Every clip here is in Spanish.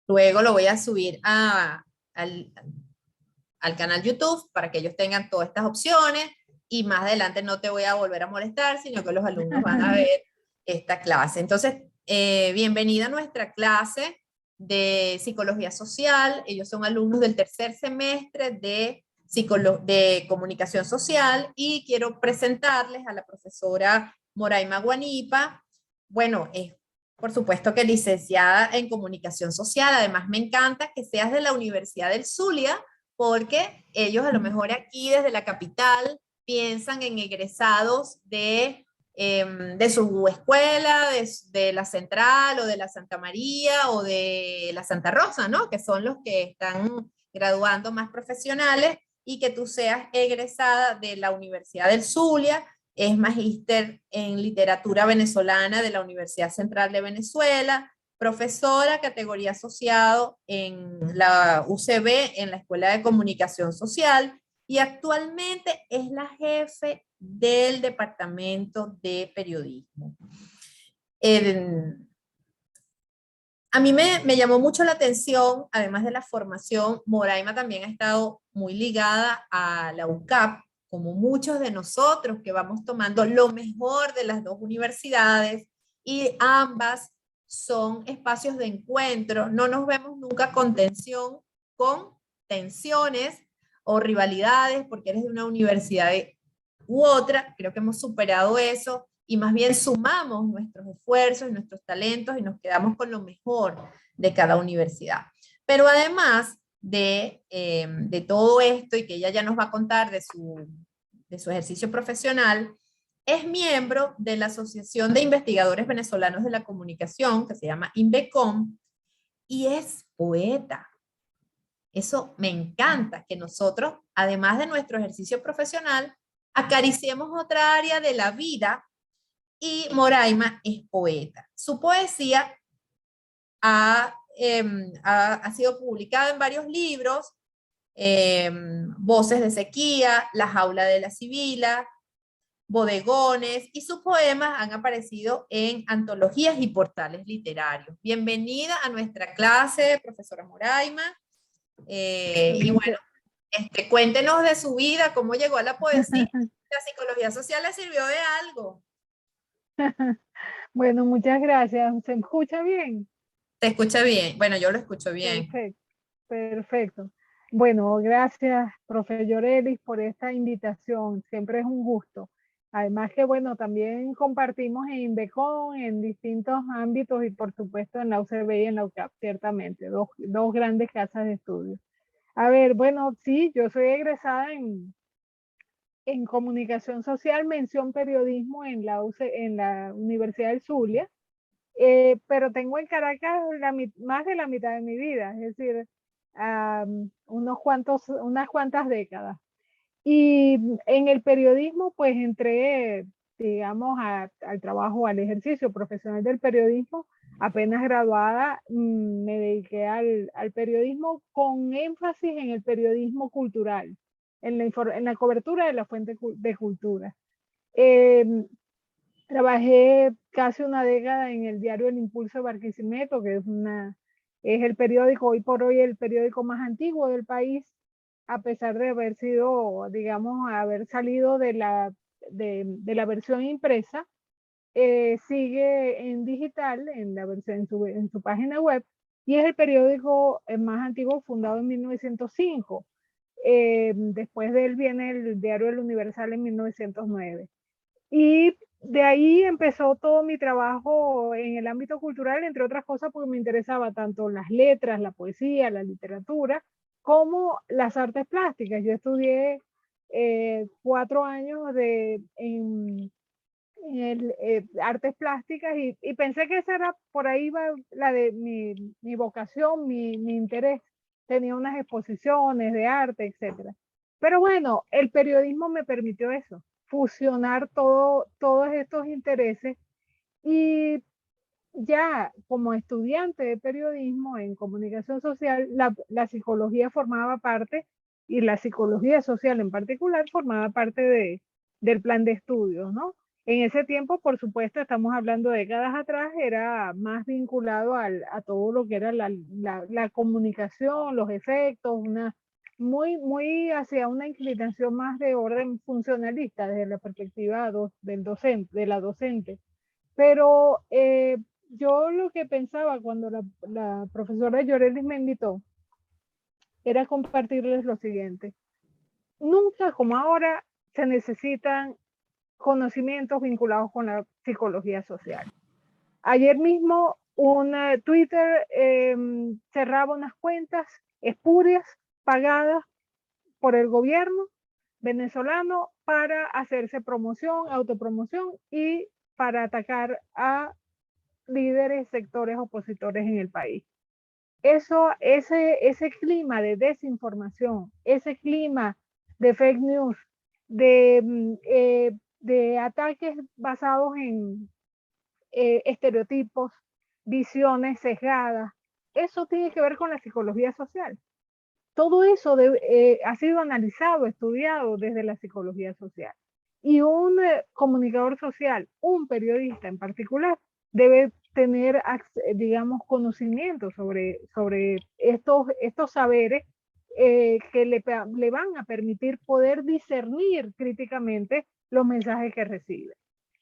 Luego lo voy a subir al canal YouTube para que ellos tengan todas estas opciones y más adelante no te voy a volver a molestar, sino que los alumnos van a ver esta clase. Entonces, bienvenida a nuestra clase de Psicología Social. Ellos son alumnos del tercer semestre de Comunicación Social y quiero presentarles a la profesora Moraima Guanipa. Bueno, es por supuesto que licenciada en Comunicación Social. Además, me encanta que seas de la Universidad del Zulia, porque ellos a lo mejor aquí desde la capital piensan en egresados de su escuela, de la Central o de la Santa María o de la Santa Rosa, ¿no? Que son los que están graduando más profesionales, y que tú seas egresada de la Universidad del Zulia. Es magíster en literatura venezolana de la Universidad Central de Venezuela, profesora categoría asociado en la UCB, en la Escuela de Comunicación Social, y actualmente es la jefe del Departamento de Periodismo. A mí me llamó mucho la atención, además de la formación, Moraima también ha estado muy ligada a la UCAP, como muchos de nosotros que vamos tomando lo mejor de las dos universidades, y ambas son espacios de encuentro. No nos vemos nunca con tensión, con tensiones o rivalidades, porque eres de una universidad u otra. Creo que hemos superado eso y más bien sumamos nuestros esfuerzos y nuestros talentos y nos quedamos con lo mejor de cada universidad. Pero además de todo esto, y que ella ya nos va a contar de su ejercicio profesional, es miembro de la Asociación de Investigadores Venezolanos de la Comunicación, que se llama INVECOM, y es poeta. Eso me encanta, que nosotros, además de nuestro ejercicio profesional, acariciemos otra área de la vida, y Moraima es poeta. Su poesía ha sido publicada en varios libros, Voces de Sequía, La Jaula de la Sibila, Bodegones, y sus poemas han aparecido en antologías y portales literarios. Bienvenida a nuestra clase, profesora Moraima. Y bueno, cuéntenos de su vida, cómo llegó a la poesía. ¿La psicología social le sirvió de algo? Bueno, muchas gracias. ¿Se escucha bien? ¿Te escucha bien? Bueno, yo lo escucho bien. Perfecto, perfecto. Bueno, gracias, profe Llorelis, por esta invitación. Siempre es un gusto. Además que, bueno, también compartimos en INVECOM en distintos ámbitos y, por supuesto, en la UCB y en la UCAP, ciertamente, dos grandes casas de estudio. A ver, bueno, sí, yo soy egresada en Comunicación Social, mención periodismo en la Universidad del Zulia. Pero tengo en Caracas más de la mitad de mi vida, es decir, unas cuantas décadas. Y en el periodismo, pues entré, digamos, al trabajo, al ejercicio profesional del periodismo. Apenas graduada, me dediqué al periodismo con énfasis en el periodismo cultural, en la cobertura de la fuente de cultura. Eh, Trabajé casi una década en el diario El Impulso de Barquisimeto, que es el periódico, hoy por hoy, el periódico más antiguo del país, a pesar de haber sido, digamos, haber salido de la versión impresa. Sigue en digital, en su página web, y es el periódico más antiguo, fundado en 1905. Después de él viene el diario El Universal en 1909. Y de ahí empezó todo mi trabajo en el ámbito cultural, entre otras cosas porque me interesaba tanto las letras, la poesía, la literatura, como las artes plásticas. Yo estudié 4 años en artes plásticas, y pensé que esa era, por ahí iba la de mi vocación, mi interés. Tenía unas exposiciones de arte, etcétera. Pero bueno, el periodismo me permitió eso, fusionar todos estos intereses, y ya como estudiante de periodismo en comunicación social, la psicología formaba parte, y la psicología social en particular formaba parte del plan de estudios, ¿no? En ese tiempo, por supuesto, estamos hablando de décadas atrás, era más vinculado a todo lo que era la comunicación, los efectos, muy hacia una inclinación más de orden funcionalista desde la perspectiva del docente, de la docente. Pero yo lo que pensaba cuando la profesora Llorelis me invitó era compartirles lo siguiente. Nunca como ahora se necesitan conocimientos vinculados con la psicología social. Ayer mismo un Twitter cerraba unas cuentas espurias pagadas por el gobierno venezolano para hacerse promoción, autopromoción y para atacar a líderes, sectores opositores en el país. Ese clima de desinformación, ese clima de fake news, de ataques basados en estereotipos, visiones sesgadas, eso tiene que ver con la psicología social. Todo eso ha sido analizado, estudiado desde la psicología social. Y un comunicador social, un periodista en particular, debe tener, digamos, conocimiento sobre estos saberes que le van a permitir poder discernir críticamente los mensajes que recibe.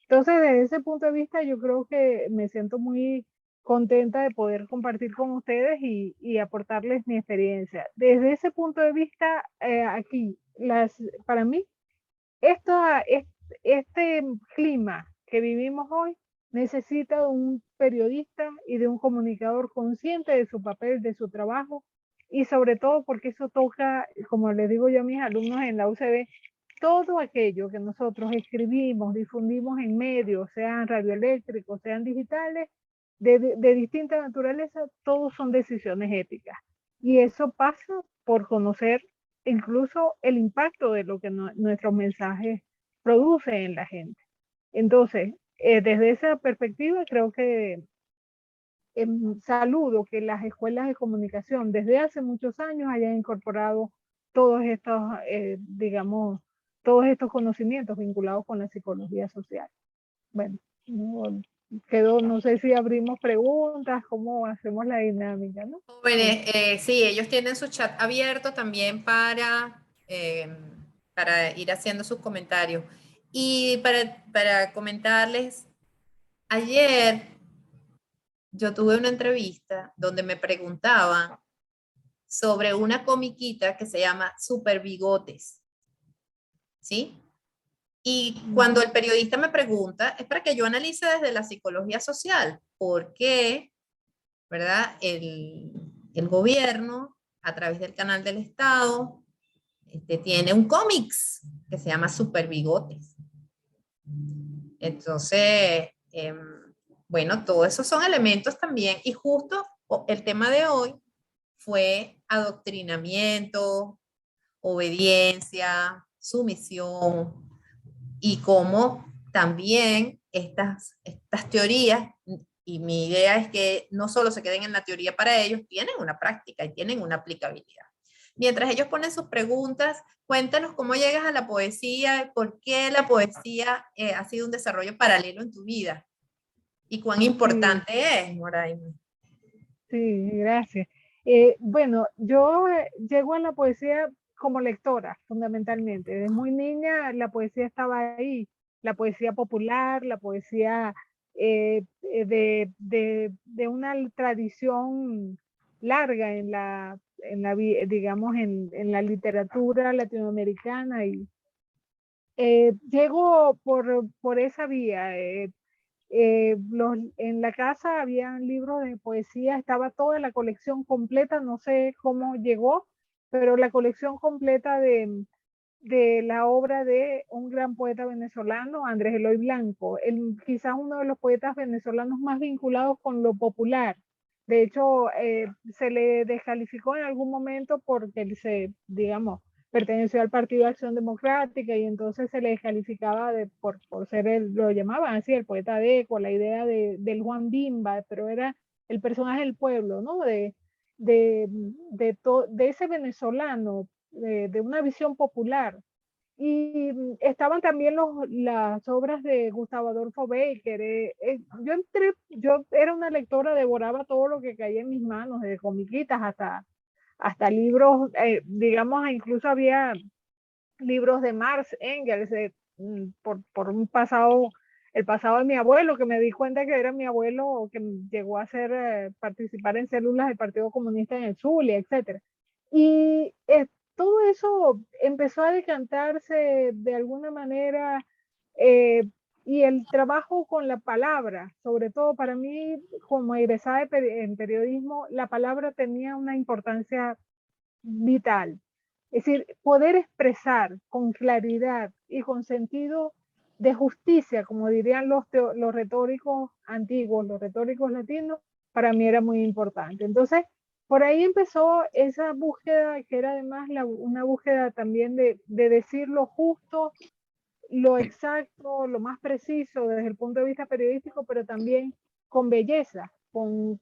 Entonces, desde ese punto de vista, yo creo que me siento muy contenta de poder compartir con ustedes y aportarles mi experiencia. Desde ese punto de vista, aquí, para mí, este clima que vivimos hoy necesita de un periodista y de un comunicador consciente de su papel, de su trabajo, y sobre todo porque eso toca, como les digo yo a mis alumnos en la UCB, todo aquello que nosotros escribimos, difundimos en medios, sean radioeléctricos, sean digitales, de distinta naturaleza, todos son decisiones éticas. Y eso pasa por conocer incluso el impacto de lo que nuestros mensajes producen en la gente. Entonces, desde esa perspectiva, creo que saludo que las escuelas de comunicación desde hace muchos años hayan incorporado todos estos, digamos, todos estos conocimientos vinculados con la psicología social. Bueno, no sé si abrimos preguntas, cómo hacemos la dinámica, ¿no? Jóvenes, sí, ellos tienen su chat abierto también para ir haciendo sus comentarios. Y para comentarles, ayer yo tuve una entrevista donde me preguntaban sobre una comiquita que se llama Super Bigotes, ¿sí? Y cuando el periodista me pregunta, es para que yo analice desde la psicología social, por qué, ¿verdad? El gobierno, a través del canal del Estado, tiene un cómics que se llama Super Bigotes. Entonces, bueno, todos esos son elementos también. Y justo el tema de hoy fue adoctrinamiento, obediencia, sumisión y cómo también estas teorías, y mi idea es que no solo se queden en la teoría para ellos, tienen una práctica y tienen una aplicabilidad. Mientras ellos ponen sus preguntas, cuéntanos cómo llegas a la poesía, por qué la poesía ha sido un desarrollo paralelo en tu vida y cuán importante es, Moraima. Sí, gracias. Bueno, yo llego a la poesía como lectora, fundamentalmente. Desde muy niña la poesía estaba ahí, la poesía popular, la poesía de una tradición larga digamos, en la literatura latinoamericana. Y llego por esa vía. En la casa había libros de poesía, estaba toda la colección completa, no sé cómo llegó, pero la colección completa de la obra de un gran poeta venezolano, Andrés Eloy Blanco, quizás uno de los poetas venezolanos más vinculados con lo popular. De hecho, se le descalificó en algún momento porque digamos, perteneció al Partido de Acción Democrática y entonces se le descalificaba por ser, lo llamaban así, el poeta deco, la idea del Juan Bimba, pero era el personaje del pueblo, ¿no? De ese venezolano, de una visión popular, Y estaban también las obras de Gustavo Adolfo Bécquer. Yo era una lectora, devoraba todo lo que caía en mis manos, desde comiquitas hasta libros, digamos, incluso había libros de Marx, Engels, por el pasado de mi abuelo, que me di cuenta que era mi abuelo que llegó a participar en células del Partido Comunista en el Zulia, etc. Y todo eso empezó a decantarse de alguna manera, eh, y el trabajo con la palabra, sobre todo para mí, como egresada en periodismo, la palabra tenía una importancia vital. Es decir, poder expresar con claridad y con sentido de justicia, como dirían los retóricos antiguos, los retóricos latinos, para mí era muy importante. Entonces, por ahí empezó esa búsqueda, que era además una búsqueda también de decir lo justo, lo exacto, lo más preciso desde el punto de vista periodístico, pero también con belleza, con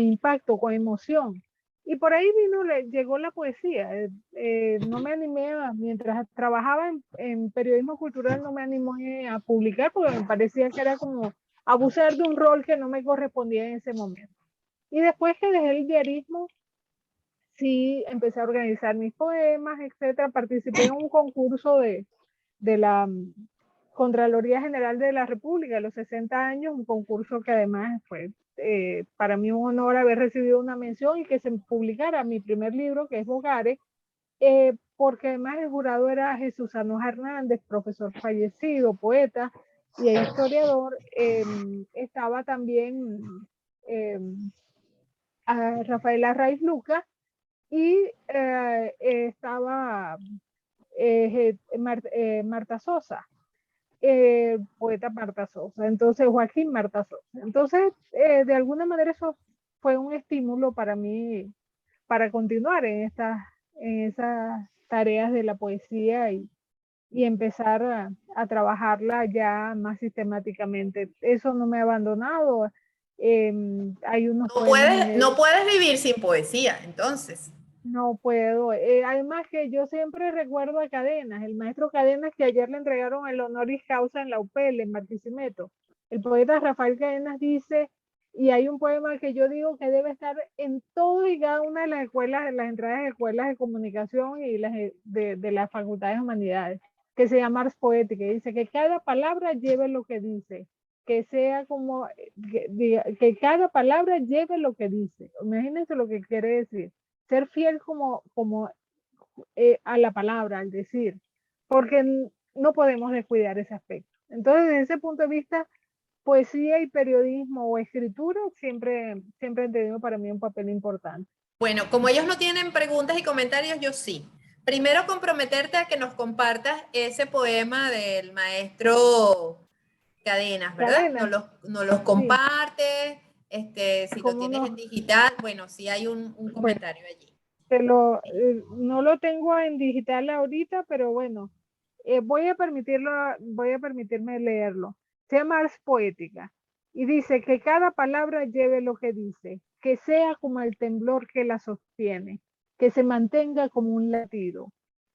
impacto, con emoción. Y por ahí llegó la poesía. No me animé mientras trabajaba en periodismo cultural, no me animé a publicar porque me parecía que era como abusar de un rol que no me correspondía en ese momento. Y después que dejé el diarismo, sí empecé a organizar mis poemas, etcétera. Participé en un concurso de la Contraloría General de la República, de los 60 años, un concurso que además fue para mí un honor haber recibido una mención y que se publicara mi primer libro, que es Bogares, porque además el jurado era Jesús Anoja Hernández, profesor fallecido, poeta y historiador. Estaba también a Rafael Arraiz Lucas y estaba Marta Sosa, poeta Marta Sosa, entonces Joaquín Marta Sosa. Entonces, de alguna manera eso fue un estímulo para mí para continuar en esas tareas de la poesía y empezar a trabajarla ya más sistemáticamente. Eso no me ha abandonado. Hay unos poemas en No puedes vivir sin poesía, entonces. No puedo. Además que yo siempre recuerdo a Cadenas, el maestro Cadenas, que ayer le entregaron el honoris causa en la UPEL, en Barquisimeto. El poeta Rafael Cadenas dice, y hay un poema que yo digo que debe estar en todo y cada una de las escuelas, de las entradas de escuelas de comunicación y de las facultades de humanidades, que se llama Ars Poética, y dice que cada palabra lleve lo que dice, que sea como, que cada palabra lleve lo que dice. Imagínense lo que quiere decir ser fiel a la palabra, al decir, porque no podemos descuidar ese aspecto. Entonces, desde ese punto de vista, poesía y periodismo o escritura siempre han tenido para mí un papel importante. Bueno, como ellos no tienen preguntas y comentarios, yo sí. Primero, comprometerte a que nos compartas ese poema del maestro Cadenas, ¿verdad? Cadena, Nos los sí, compartes, si lo como tienes en no, digital, bueno, sí hay un bueno, comentario allí. no lo tengo en digital ahorita, pero bueno, voy a permitirme leerlo. Se llama Ars Poética y dice que cada palabra lleve lo que dice, que sea como el temblor que la sostiene, que se mantenga como un latido.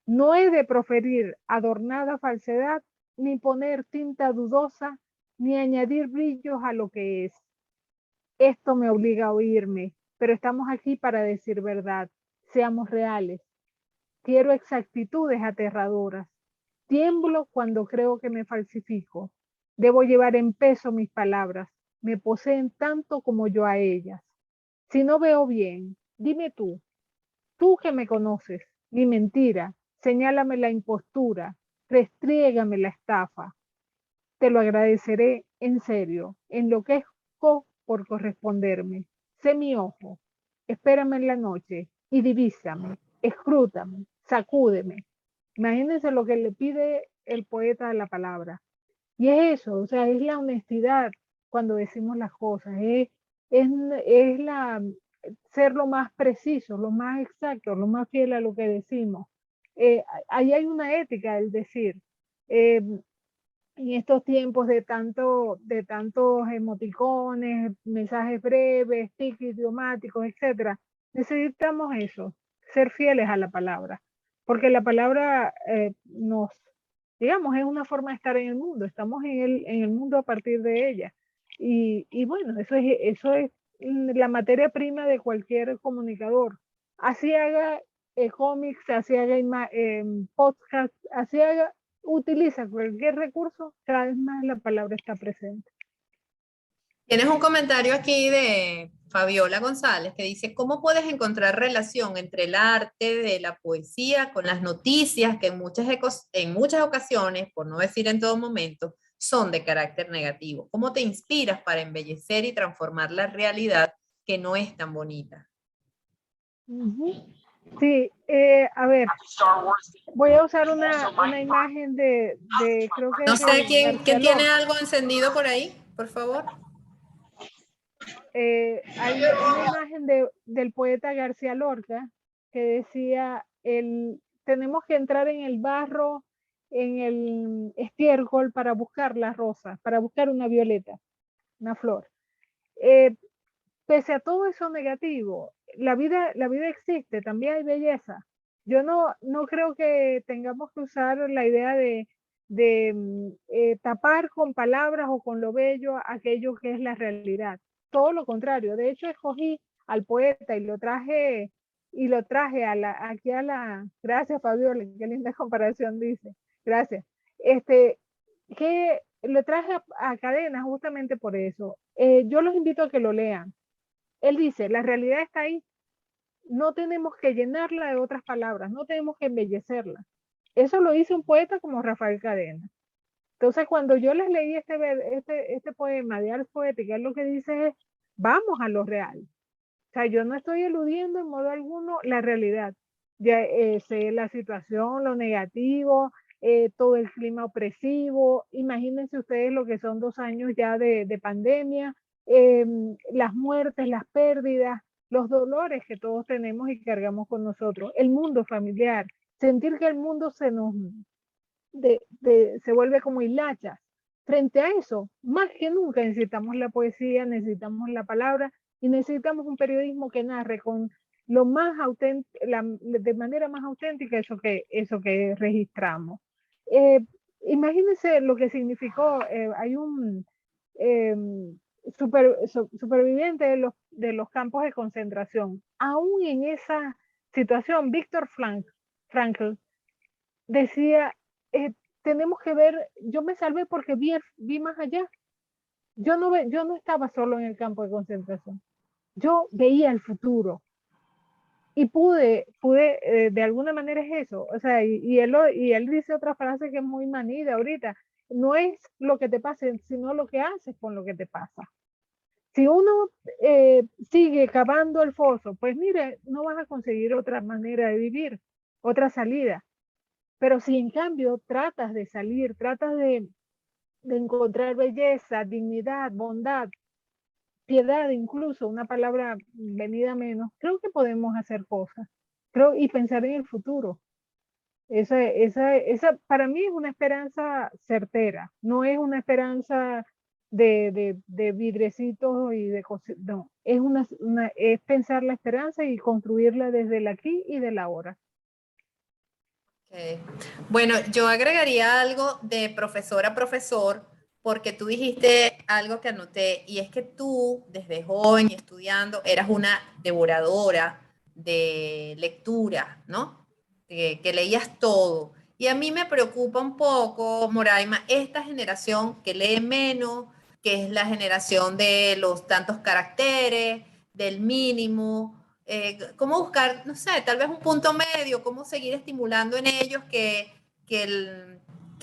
No he de proferir adornada falsedad, ni poner tinta dudosa, ni añadir brillos a lo que es. Esto me obliga a oírme, pero estamos aquí para decir verdad. Seamos reales. Quiero exactitudes aterradoras. Tiemblo cuando creo que me falsifico. Debo llevar en peso mis palabras. Me poseen tanto como yo a ellas. Si no veo bien, dime tú que me conoces, mi mentira, señálame la impostura, restriégame la estafa. Te lo agradeceré en serio. Enloquezco por corresponderme. Sé mi ojo. Espérame en la noche y divísame, escrútame, sacúdeme. Imagínense lo que le pide el poeta a la palabra. Y es eso, o sea, es la honestidad cuando decimos las cosas, es, es ser lo más preciso, lo más exacto, lo más fiel a lo que decimos. Ahí hay una ética del decir. Eh, en estos tiempos de tantos emoticones, mensajes breves, tics idiomáticos, etcétera, necesitamos eso, ser fieles a la palabra, porque la palabra digamos, es una forma de estar en el mundo, estamos en el mundo a partir de ella. Y bueno, eso es la materia prima de cualquier comunicador. Así haga cómics, así haga podcast, así haga, utiliza cualquier recurso, cada vez más la palabra está presente. Tienes un comentario aquí de Fabiola González que dice, ¿cómo puedes encontrar relación entre el arte de la poesía con las noticias que en muchas ocasiones, por no decir en todo momento, son de carácter negativo? ¿Cómo te inspiras para embellecer y transformar la realidad que no es tan bonita? Sí, a ver, voy a usar una imagen creo que No es sé de quién García tiene Lorca. algo encendido por ahí, por favor. Hay una imagen del poeta García Lorca que decía, tenemos que entrar en el barro, en el estiércol para buscar la rosa, para buscar una violeta, una flor. Pese a todo eso negativo, la vida existe, también hay belleza. Yo no creo que tengamos que usar la idea de tapar con palabras o con lo bello aquello que es la realidad. Todo lo contrario. De hecho, escogí al poeta y lo traje aquí a gracias Fabiola, qué linda comparación dice. Gracias. Que lo traje a Cadena justamente por eso. Yo los invito a que lo lean. Él dice, la realidad está ahí, no tenemos que llenarla de otras palabras, no tenemos que embellecerla. Eso lo dice un poeta como Rafael Cadena. Entonces, cuando yo les leí este poema de Ars Poética, él lo que dice es, vamos a lo real. O sea, yo no estoy eludiendo en modo alguno la realidad. Ya, sé la situación, lo negativo, todo el clima opresivo. Imagínense ustedes lo que son 2 años ya de pandemia, las muertes, las pérdidas, los dolores que todos tenemos y cargamos con nosotros, el mundo familiar, sentir que el mundo se vuelve como hilachas. Frente a eso, más que nunca necesitamos la poesía, necesitamos la palabra y necesitamos un periodismo que narre con lo más de manera más auténtica eso que registramos. Eh, Imagínense lo que significó, hay un eh, superviviente de los campos de concentración. Aún en esa situación, Frankl decía, tenemos que ver, yo me salvé porque vi más allá. Yo no estaba solo en el campo de concentración. Yo veía el futuro y de alguna manera es eso. O sea, y él dice otra frase que es muy manida ahorita. No es lo que te pase, sino lo que haces con lo que te pasa. Si uno sigue cavando el foso, pues mire, no vas a conseguir otra manera de vivir, otra salida. Pero si en cambio tratas de salir, tratas de encontrar belleza, dignidad, bondad, piedad, incluso una palabra venida menos, creo que podemos hacer cosas. Y pensar en el futuro. Esa para mí es una esperanza certera, no es una esperanza de vidrecitos y no, es pensar la esperanza y construirla desde el aquí y del ahora. Okay. Bueno, yo agregaría algo de profesor a profesor, porque tú dijiste algo que anoté, y es que tú, desde joven y estudiando, eras una devoradora de lectura, ¿no? Que leías todo. Y a mí me preocupa un poco, Moraima, esta generación que lee menos, que es la generación de los tantos caracteres, del mínimo, cómo buscar, no sé, tal vez un punto medio, cómo seguir estimulando en ellos que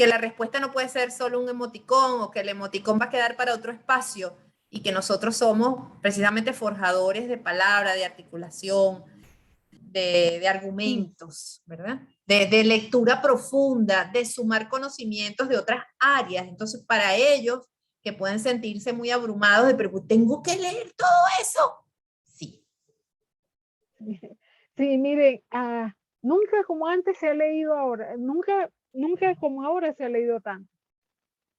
la respuesta no puede ser solo un emoticón o que el emoticón va a quedar para otro espacio y que nosotros somos precisamente forjadores de palabra, de articulación, de argumentos, ¿verdad? De lectura profunda, de sumar conocimientos de otras áreas. Entonces, para ellos que pueden sentirse muy abrumados de, pero tengo que leer todo eso. Sí. Sí, miren, nunca como antes se ha leído ahora, nunca como ahora se ha leído tanto.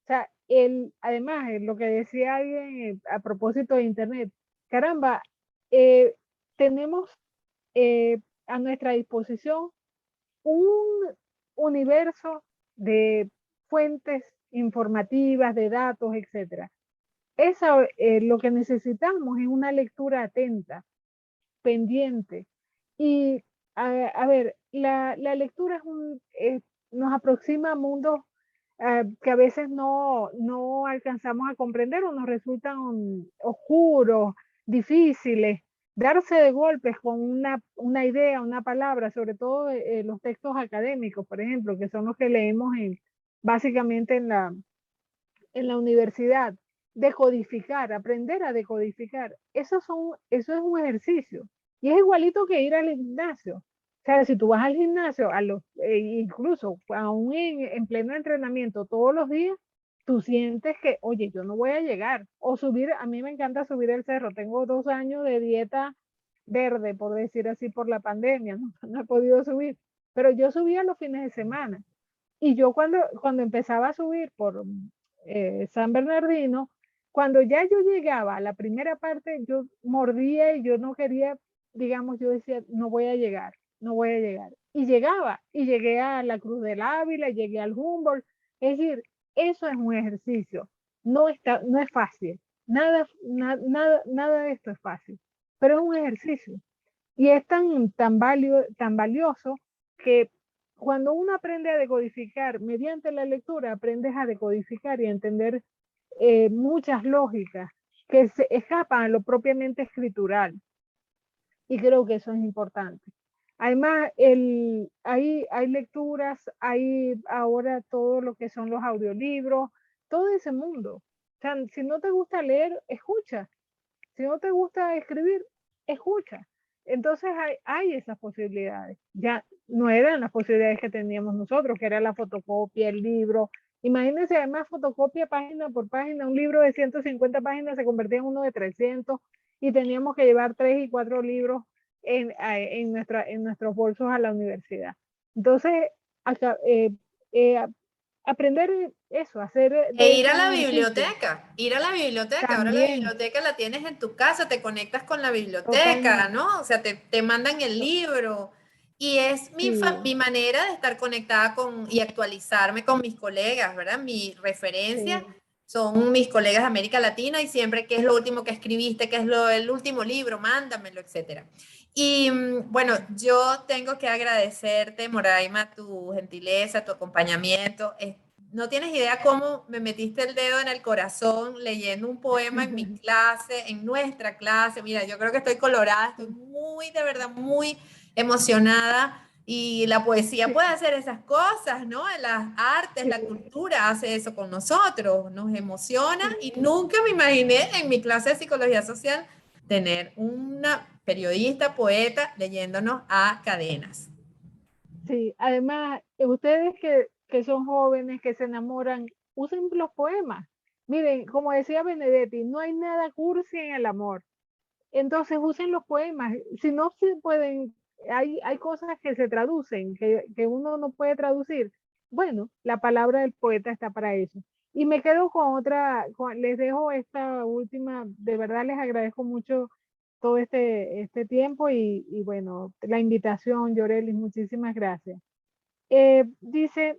O sea, además, lo que decía alguien a propósito de Internet, caramba, tenemos a nuestra disposición un universo de fuentes informativas, de datos, etc. Eso, lo que necesitamos es una lectura atenta, pendiente. Y a ver, la lectura nos aproxima a mundos que a veces no alcanzamos a comprender o nos resultan oscuros, difíciles. Darse de golpes con una idea, una palabra, sobre todo los textos académicos, por ejemplo, que son los que leemos básicamente en la universidad, decodificar, aprender a decodificar. Eso es un ejercicio. Y es igualito que ir al gimnasio. O sea, si tú vas al gimnasio, incluso aún en pleno entrenamiento todos los días, tú sientes que, oye, yo no voy a llegar. O subir, a mí me encanta subir el cerro. Tengo 2 años de dieta verde, por decir así, por la pandemia. No he podido subir. Pero yo subía los fines de semana. Y yo cuando empezaba a subir por San Bernardino, cuando ya yo llegaba a la primera parte, yo mordía y yo no quería, digamos, yo decía, no voy a llegar, no voy a llegar. Y llegaba, y llegué a la Cruz del Ávila, llegué al Humboldt. Es decir, eso es un ejercicio. No es fácil. Nada de esto es fácil, pero es un ejercicio. Y es tan valioso que cuando uno aprende a decodificar mediante la lectura, aprendes a decodificar y a entender muchas lógicas que se escapan a lo propiamente escritural. Y creo que eso es importante. Además, hay lecturas, hay ahora todo lo que son los audiolibros, todo ese mundo. O sea, si no te gusta leer, escucha. Si no te gusta escribir, escucha. Entonces hay esas posibilidades. Ya no eran las posibilidades que teníamos nosotros, que era la fotocopia, el libro. Imagínense, además, fotocopia página por página. Un libro de 150 páginas se convertía en uno de 300 y teníamos que llevar 3 y 4 libros en nuestros bolsos a la universidad. Entonces, acá, aprender eso, hacer E de ir eso a la un ejercicio. biblioteca, ir a la biblioteca. Ahora la También, biblioteca la tienes en tu casa, te conectas con la biblioteca, totalmente. ¿no? O sea, te mandan el libro. Y es Sí, mi manera de estar conectada y actualizarme con mis colegas, ¿verdad? Mi referencia sí. son mis colegas de América Latina y siempre qué es lo último que escribiste, qué es el último libro, mándamelo, etcétera. Y bueno, yo tengo que agradecerte, Moraima, tu gentileza, tu acompañamiento. No tienes idea cómo me metiste el dedo en el corazón leyendo un poema en mi clase, en nuestra clase. Mira, yo creo que estoy colorada, estoy muy, de verdad, muy emocionada. Y la poesía Sí, puede hacer esas cosas, ¿no? Las artes, sí, la cultura hace eso con nosotros, nos emociona sí, y nunca me imaginé en mi clase de psicología social tener una periodista, poeta leyéndonos a cadenas. sí. Además, ustedes que son jóvenes, que se enamoran, usen los poemas. Miren, como decía Benedetti, no hay nada cursi en el amor. Entonces usen los poemas. Si no se pueden, hay cosas que se traducen, que uno no puede traducir. Bueno, la palabra del poeta está para eso. Y me quedo con les dejo esta última, de verdad les agradezco mucho todo este tiempo y bueno, la invitación, Llorelis, muchísimas gracias. Dice,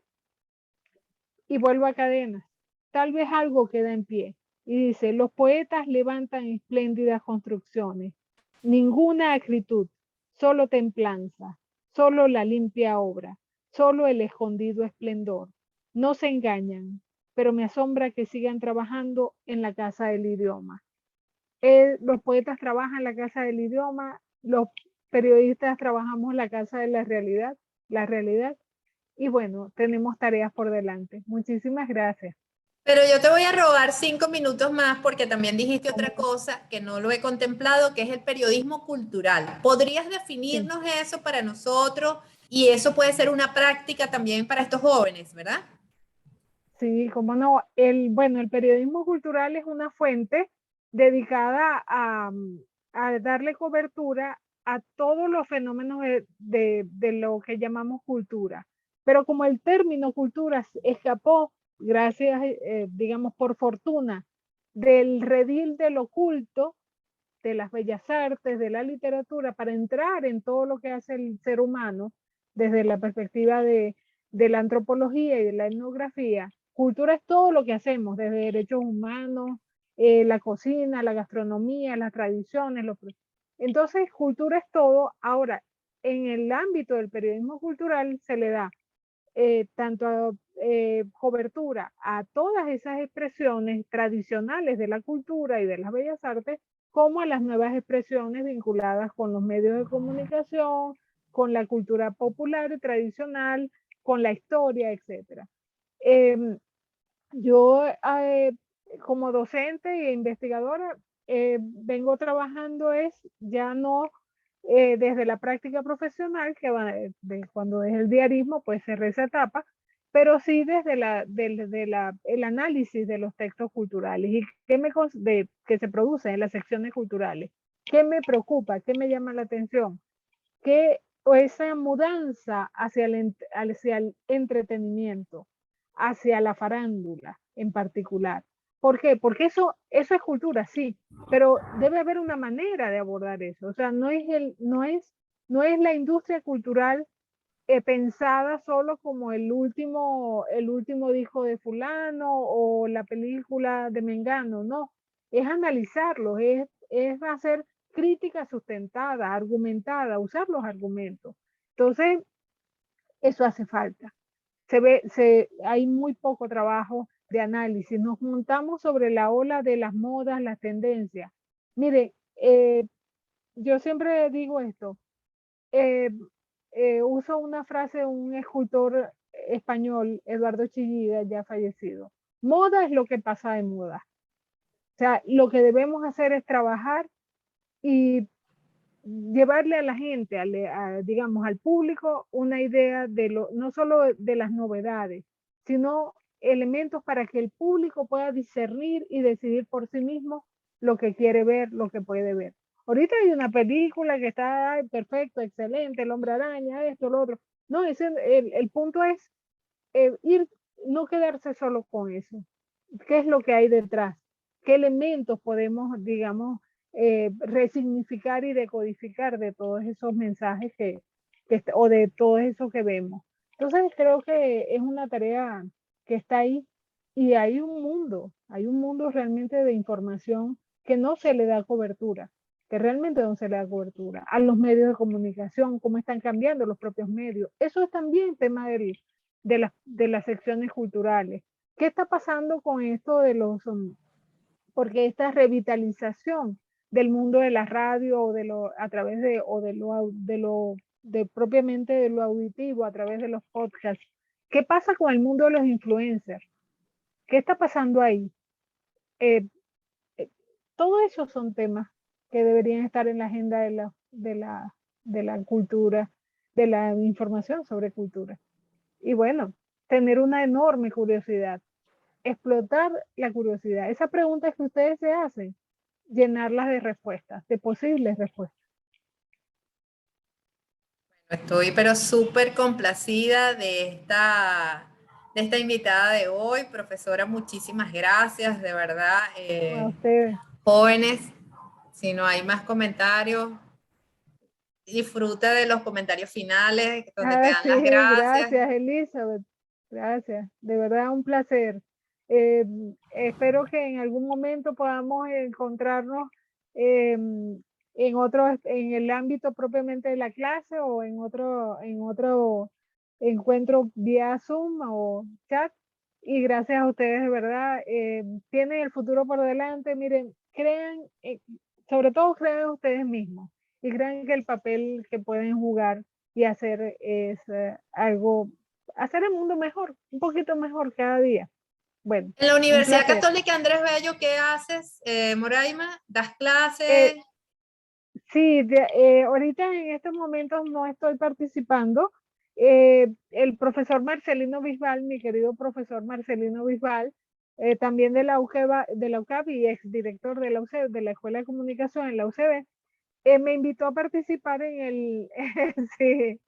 y vuelvo a cadenas, tal vez algo queda en pie. Y dice, los poetas levantan espléndidas construcciones, ninguna acritud, solo templanza, solo la limpia obra, solo el escondido esplendor. No se engañan, pero me asombra que sigan trabajando en la casa del idioma. Los poetas trabajan en la casa del idioma, los periodistas trabajamos en la casa de la realidad, y bueno, tenemos tareas por delante. Muchísimas gracias. Pero yo te voy a robar 5 minutos más porque también dijiste otra Como, cosa que no lo he contemplado, que es el periodismo cultural. ¿Podrías sí, definirnos eso para nosotros? Y eso puede ser una práctica también para estos jóvenes, ¿verdad? sí, cómo no. Bueno, el periodismo cultural es una fuente dedicada a darle cobertura a todos los fenómenos de lo que llamamos cultura. Pero como el término cultura escapó, gracias, digamos, por fortuna, del redil del oculto, de las bellas artes, de la literatura, para entrar en todo lo que hace el ser humano desde la perspectiva de la antropología y de la etnografía, cultura es todo lo que hacemos, desde derechos humanos, la cocina, la gastronomía, las tradiciones. Entonces, cultura es todo. Ahora, en el ámbito del periodismo cultural se le da tanto cobertura a todas esas expresiones tradicionales de la cultura y de las bellas artes, como a las nuevas expresiones vinculadas con los medios de comunicación, con la cultura popular y tradicional, con la historia, etc. Yo, como docente e investigadora, vengo trabajando ya no desde la práctica profesional, que va cuando es el diarismo, pues cerré esa etapa, pero sí desde el análisis de los textos culturales y que se producen en las secciones culturales. ¿Qué me preocupa? ¿Qué me llama la atención? Que esa mudanza hacia el entretenimiento, hacia la farándula en particular. ¿Por qué? Porque eso es cultura, sí, pero debe haber una manera de abordar eso. O sea, no es la industria cultural pensada solo como el último disco de fulano o la película de Mengano, no. Es analizarlo, es hacer crítica sustentada, argumentada, usar los argumentos. Entonces, eso hace falta. Hay muy poco trabajo de análisis. Nos montamos sobre la ola de las modas, las tendencias. Mire, yo siempre digo esto. Uso una frase de un escultor español, Eduardo Chillida, ya fallecido. Moda es lo que pasa de moda. O sea, lo que debemos hacer es trabajar y llevarle a la gente, digamos, al público, una idea no solo de las novedades, sino elementos para que el público pueda discernir y decidir por sí mismo lo que quiere ver, lo que puede ver. Ahorita hay una película que está perfecto, excelente, el hombre araña, esto, lo otro. No, el punto es no quedarse solo con eso. ¿Qué es lo que hay detrás? ¿Qué elementos podemos, digamos, resignificar y decodificar de todos esos mensajes o de todo eso que vemos? Entonces creo que es una tarea que está ahí y hay un mundo realmente de información que no se le da cobertura, que realmente no se le da cobertura a los medios de comunicación, cómo están cambiando los propios medios. Eso es también tema de las secciones culturales. ¿Qué está pasando con esto porque esta revitalización del mundo de la radio o a través de propiamente de lo auditivo, a través de los podcasts? ¿Qué pasa con el mundo de los influencers? ¿Qué está pasando ahí? Eh, Todos esos son temas que deberían estar en la agenda de la cultura, de la información sobre cultura. Y bueno, tener una enorme curiosidad, explotar la curiosidad. Esa pregunta que ustedes se hacen, llenarlas de respuestas, de posibles respuestas. Estoy pero súper complacida de esta invitada de hoy. Profesora, muchísimas gracias, de verdad. A ustedes. Jóvenes, si no hay más comentarios, disfruta de los comentarios finales donde te dan las Sí, gracias. gracias, Elizabeth. Gracias. De verdad, un placer. Espero que en algún momento podamos encontrarnos en el ámbito propiamente de la clase o en otro encuentro vía Zoom o chat. Y gracias a ustedes, de verdad. Tienen el futuro por delante. Miren, crean, sobre todo crean en ustedes mismos y crean que el papel que pueden jugar y hacer es hacer el mundo mejor, un poquito mejor cada día. Bueno, En la un Universidad placer. Católica Andrés Bello, ¿qué haces, Moraima? ¿Das clases? Eh, sí, ahorita en estos momentos no estoy participando. El profesor Marcelino Bisbal, mi querido profesor Marcelino Bisbal, también de la UCAB y exdirector de la UCB, de la Escuela de Comunicación en la UCB, me invitó a participar sí,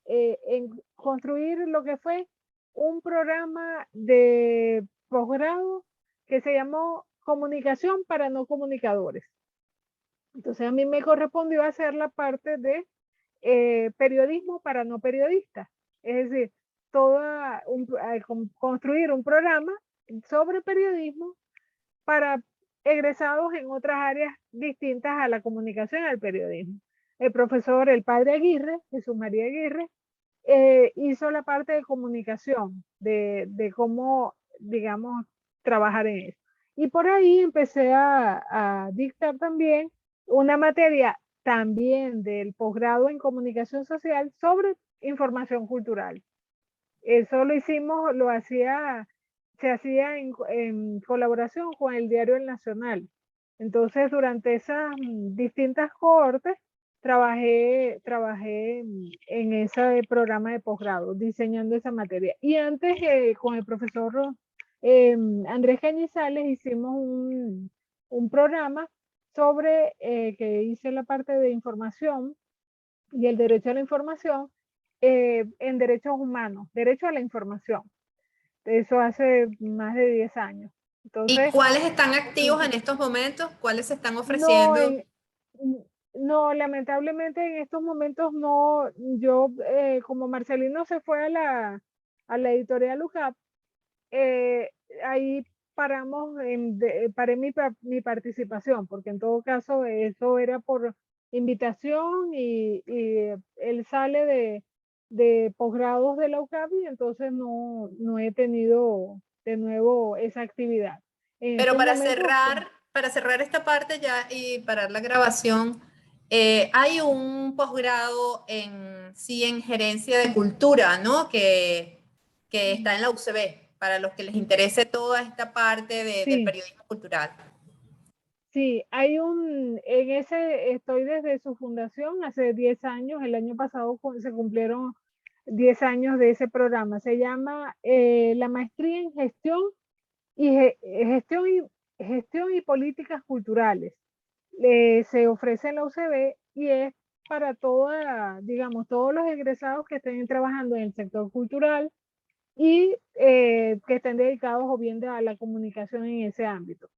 en construir lo que fue un programa de posgrado que se llamó Comunicación para no comunicadores. Entonces a mí me correspondió hacer la parte de periodismo para no periodistas. Es decir, construir un programa sobre periodismo para egresados en otras áreas distintas a la comunicación y al periodismo. El padre Aguirre, Jesús María Aguirre, hizo la parte de comunicación, de cómo, digamos, trabajar en eso. Y por ahí empecé a dictar también una materia también del posgrado en comunicación social sobre información cultural. Eso se hacía en colaboración con el diario El Nacional. Entonces, durante esas distintas cohortes, trabajé en ese programa de posgrado, diseñando esa materia. Y antes, con el profesor Andrés Cañizales, hicimos un programa sobre que hice la parte de información y el derecho a la información en derechos humanos, derecho a la información. Eso hace más de 10 años. ¿Y Entonces, cuáles están activos en estos momentos? ¿Cuáles se están no, ofreciendo? no, lamentablemente en estos momentos no. Yo, como Marcelino se fue a la editorial UCAP, ahí paré mi participación, porque en todo caso eso era por invitación y él sale de posgrados de la UCAP y entonces no he tenido de nuevo esa actividad. En Pero estos momentos, para cerrar esta parte ya y parar la grabación, hay un posgrado sí, en gerencia de cultura, ¿no? Que está en la UCB, para los que les interese toda esta parte del sí, periodismo cultural. sí, en ese estoy desde su fundación hace 10 años, el año pasado se cumplieron 10 años de ese programa. Se llama la maestría en gestión y políticas culturales. Se ofrece en la UCB y es para digamos, todos los egresados que estén trabajando en el sector cultural y que estén dedicados o bien a la comunicación en ese ámbito.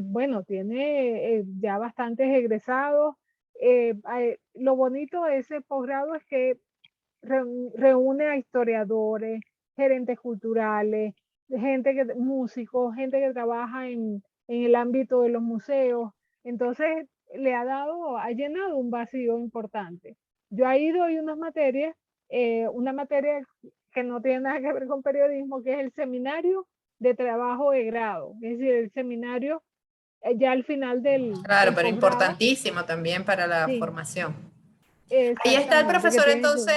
Bueno, tiene ya bastantes egresados. Lo bonito de ese posgrado es que reúne a historiadores, gerentes culturales, músicos, gente que trabaja en el ámbito de los museos. Entonces, ha llenado un vacío importante. Yo ahí doy una materia que no tiene nada que ver con periodismo, que es el seminario de trabajo de grado, es decir, el seminario ya al final Claro, del pero posgrado. importantísimo también para la Sí, formación. Ahí está el exactamente, que profesor tiene entonces,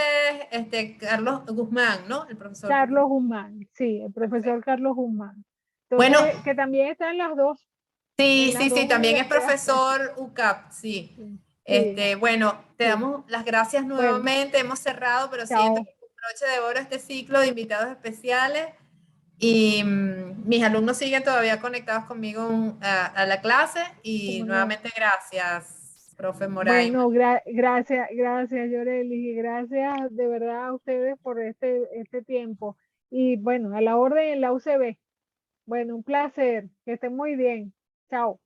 Carlos Guzmán, ¿no? El profesor. Carlos Guzmán, sí, el profesor Perfecto. Carlos Guzmán. Bueno, Entonces, que también está sí, en las sí, dos sí, también es universidades. profesor UCAP, sí. Sí, sí, Bueno, te sí. damos las gracias Bueno, nuevamente. Hemos cerrado, pero siento chao. que es un broche de oro este ciclo de invitados especiales. Y mis alumnos siguen todavía conectados conmigo a la clase. Y ¿Cómo no? nuevamente gracias, profe Moraima. Bueno, gracias, Yoreli, y gracias de verdad a ustedes por este tiempo. Y bueno, a la orden en la UCB. Bueno, un placer, que estén muy bien. Chao.